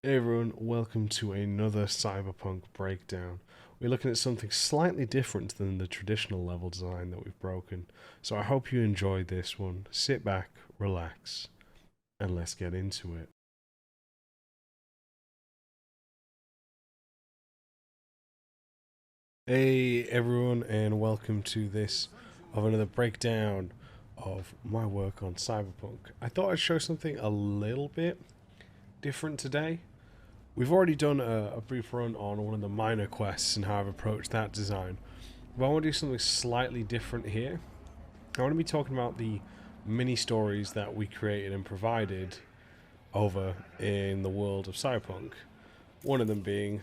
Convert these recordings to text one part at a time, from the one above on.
Hey everyone, welcome to another Cyberpunk breakdown. We're looking at something slightly different than the traditional level design that we've broken, so I hope you enjoyed this one. Sit back, relax, and let's get into it. Hey everyone, and welcome to this of another breakdown of my work on Cyberpunk. I thought I'd show something a little bit different today. We've already done a brief run on one of the minor quests and how I've approached that design. But I want to do something slightly different here. I want to be talking about the mini stories that we created and provided over in the world of Cyberpunk. One of them being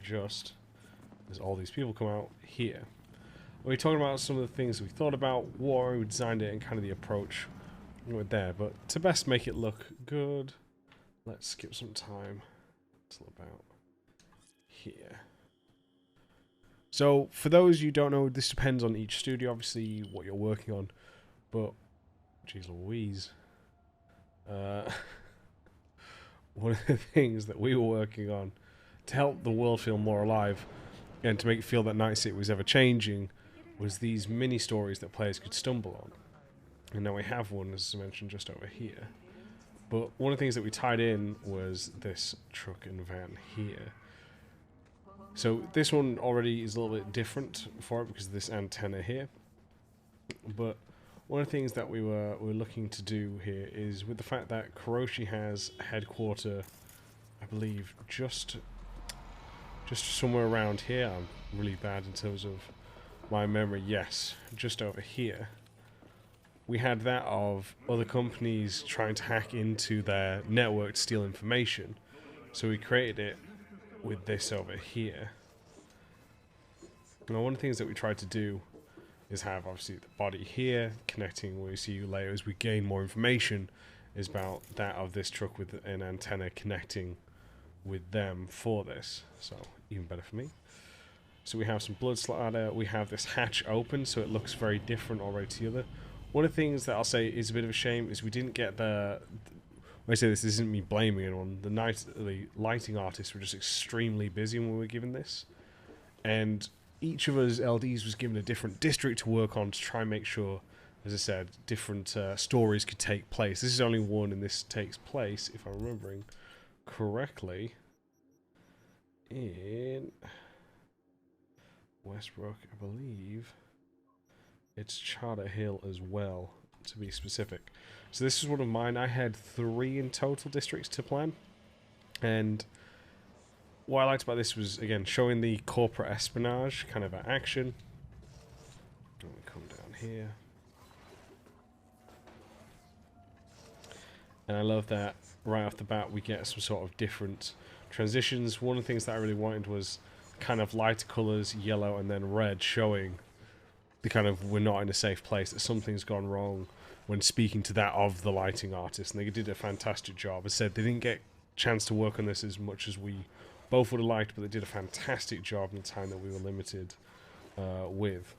just as all these people come out here. We're talking about some of the things we thought about, why we designed it, and kind of the approach with there. But to best make it look good, let's skip some time till about here. So, for those you don't know, this depends on each studio, obviously, what you're working on. But, jeez Louise. One of the things that we were working on to help the world feel more alive and to make it feel that Night City was ever changing was these mini stories that players could stumble on. And now we have one, as I mentioned, just over here. But one of the things that we tied in was this truck and van here. So this one already is a little bit different for it because of this antenna here. But one of the things that we were looking to do here is with the fact that Kuroshi has a headquarter, I believe, just somewhere around here. I'm really bad in terms of my memory. Yes, just over here. We had that of other companies trying to hack into their network to steal information. So we created it with this over here. Now one of the things that we tried to do is have obviously the body here connecting where you see later as we gain more information is about that of this truck with an antenna connecting with them for this. So even better for me. So we have some blood splatter, we have this hatch open so it looks very different already to the other. One of the things that I'll say is a bit of a shame is we didn't get when I say this isn't me blaming anyone, the lighting artists were just extremely busy when we were given this. And each of us LDs was given a different district to work on to try and make sure, as I said, different stories could take place. This is only one and this takes place, if I'm remembering correctly, in Westbrook, I believe. It's Charter Hill as well, to be specific. So this is one of mine. I had 3 in total districts to plan. And what I liked about this was, again, showing the corporate espionage kind of at action. Let me come down here. And I love that right off the bat we get some sort of different transitions. One of the things that I really wanted was kind of lighter colours, yellow and then red, showing the kind of we're not in a safe place, that something's gone wrong when speaking to that of the lighting artist, and they did a fantastic job. As I said, they didn't get a chance to work on this as much as we both would have liked, but they did a fantastic job in the time that we were limited with.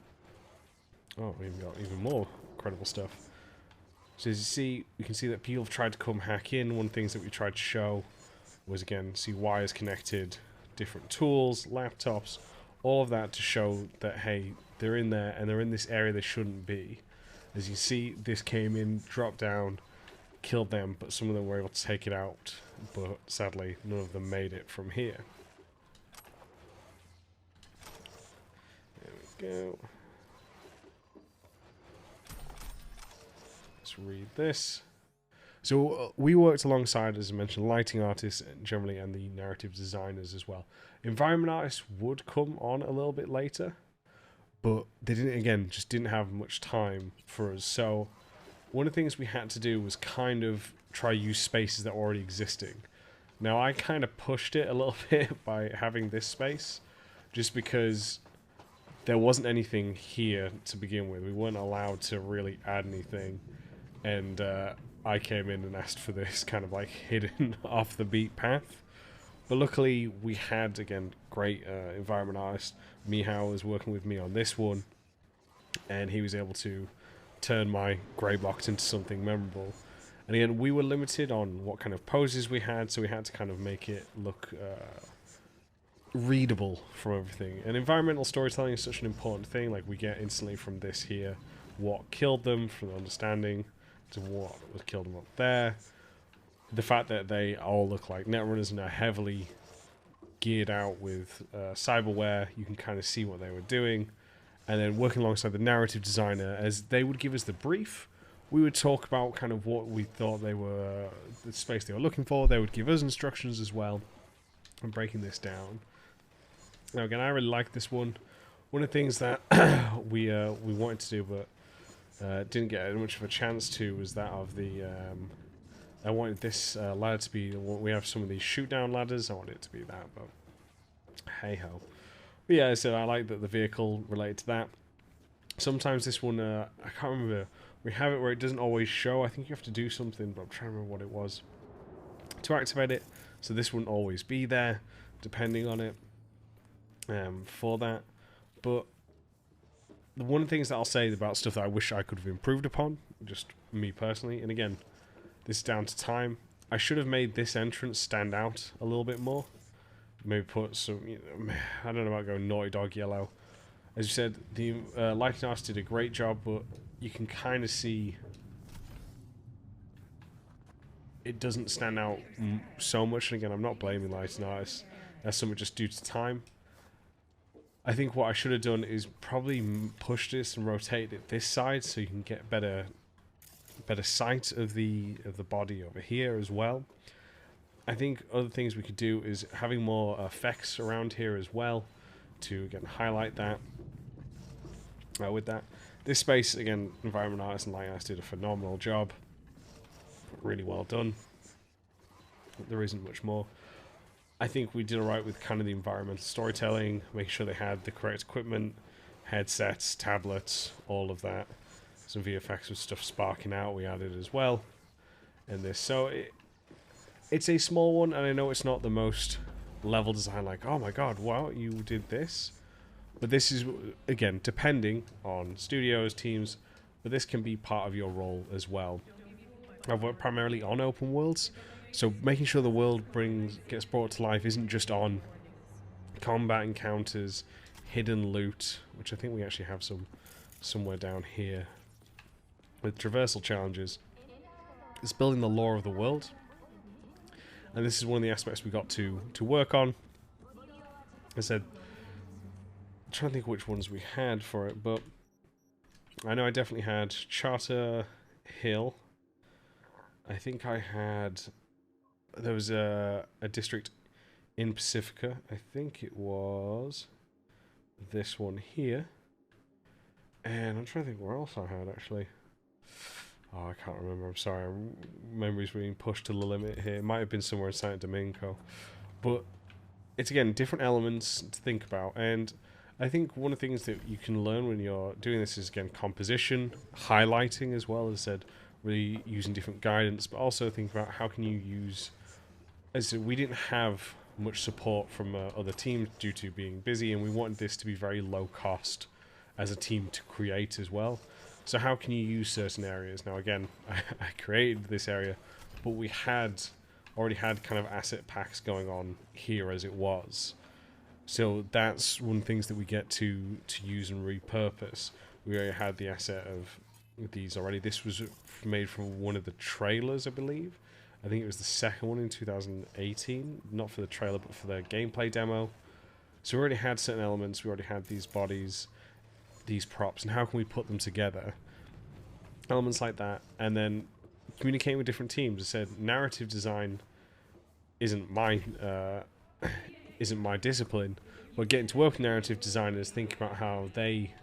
Oh, we even got even more incredible stuff. So as you see, we can see that people have tried to come hack in. One of the things that we tried to show was, again, see wires connected, different tools, laptops, all of that to show that, hey, they're in there and they're in this area they shouldn't be. As you see, this came in, dropped down, killed them, but some of them were able to take it out, but sadly none of them made it from here. There we go. Let's read this. So we worked alongside, as I mentioned, lighting artists generally and the narrative designers as well. Environment artists would come on a little bit later, but they just didn't have much time for us. So one of the things we had to do was kind of try use spaces that were already existing. Now I kind of pushed it a little bit by having this space, just because there wasn't anything here to begin with. We weren't allowed to really add anything, and I came in and asked for this kind of like hidden off the beat path. But luckily we had, again, great environment artist. Mihao was working with me on this one, and he was able to turn my grey box into something memorable. And again, we were limited on what kind of poses we had, so we had to kind of make it look readable from everything. And environmental storytelling is such an important thing. Like, we get instantly from this here what killed them, from the understanding to what was killed them up there. The fact that they all look like netrunners and are heavily geared out with cyberware, you can kind of see what they were doing. And then working alongside the narrative designer, as they would give us the brief, we would talk about kind of what we thought they were, the space they were looking for. They would give us instructions as well, and breaking this down. Now again, I really like this one. One of the things that we wanted to do, but didn't get much of a chance to, was that of the. I wanted this ladder to be. We have some of these shoot down ladders. I wanted it to be that, but hey ho. But yeah, as I said, I like that the vehicle related to that. Sometimes this one, I can't remember. We have it where it doesn't always show. I think you have to do something, but I'm trying to remember what it was to activate it. So this wouldn't always be there, depending on it, for that. But one of the things that I'll say about stuff that I wish I could have improved upon, just me personally, and again, this is down to time. I should have made this entrance stand out a little bit more. Maybe put some, I don't know about going Naughty Dog yellow. As you said, the lighting artist did a great job, but you can kind of see it doesn't stand out so much. And again, I'm not blaming lighting artists. That's something just due to time. I think what I should have done is probably push this and rotate it this side so you can get better sight of the body over here as well. I think other things we could do is having more effects around here as well to again highlight that. With that, this space again, environment artist and light artist did a phenomenal job. Really well done. There isn't much more. I think we did alright with kind of the environmental storytelling, making sure they had the correct equipment, headsets, tablets, all of that. Some VFX with stuff sparking out we added as well. And this, so it's a small one, and I know it's not the most level design, like, oh my god, wow, you did this. But this is, again, depending on studios, teams, but this can be part of your role as well. I've worked primarily on open worlds, so making sure the world gets brought to life isn't just on combat encounters, hidden loot, which I think we actually have somewhere down here, with traversal challenges. It's building the lore of the world, and this is one of the aspects we got to work on. I said, I'm trying to think which ones we had for it, but I know I definitely had Charter Hill. I think I had, there was a district in Pacifica. I think it was this one here. And I'm trying to think where else I had actually. Oh, I can't remember. I'm sorry. Memory's being pushed to the limit here. It might have been somewhere in Santo Domingo. But it's, again, different elements to think about. And I think one of the things that you can learn when you're doing this is, again, composition, highlighting as well, as I said, really using different guidance, but also think about how can you use, as I said, we didn't have much support from other teams due to being busy, and we wanted this to be very low cost as a team to create as well. So how can you use certain areas? Now again, I created this area, but we already had kind of asset packs going on here as it was. So that's one of the things that we get to use and repurpose. We already had the asset of these already. This was made from one of the trailers, I believe. I think it was the second one in 2018. Not for the trailer, but for the gameplay demo. So we already had certain elements. We already had these bodies, these props, and how can we put them together? Elements like that, and then communicating with different teams. I said narrative design isn't my discipline, but getting to work with narrative designers, think about how they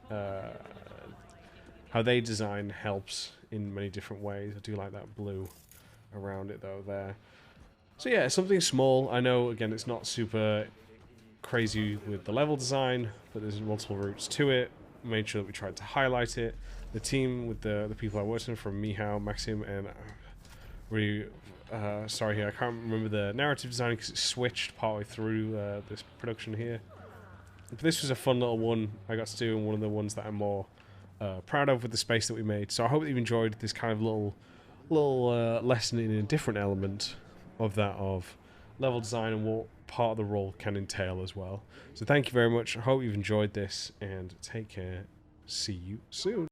design helps in many different ways. I do like that blue around it though there. So yeah, something small. I know again it's not super crazy with the level design, but there's multiple routes to it. Made sure that we tried to highlight it. The team with the people I worked with, from Mihao, Maxim, and really sorry here, I can't remember the narrative design because it switched partway through this production here. But this was a fun little one I got to do, and one of the ones that I'm more proud of with the space that we made. So I hope that you've enjoyed this kind of little little lesson in a different element of that of level design and what part of the role can entail as well. So thank you very much. I hope you've enjoyed this, and take care. See you soon.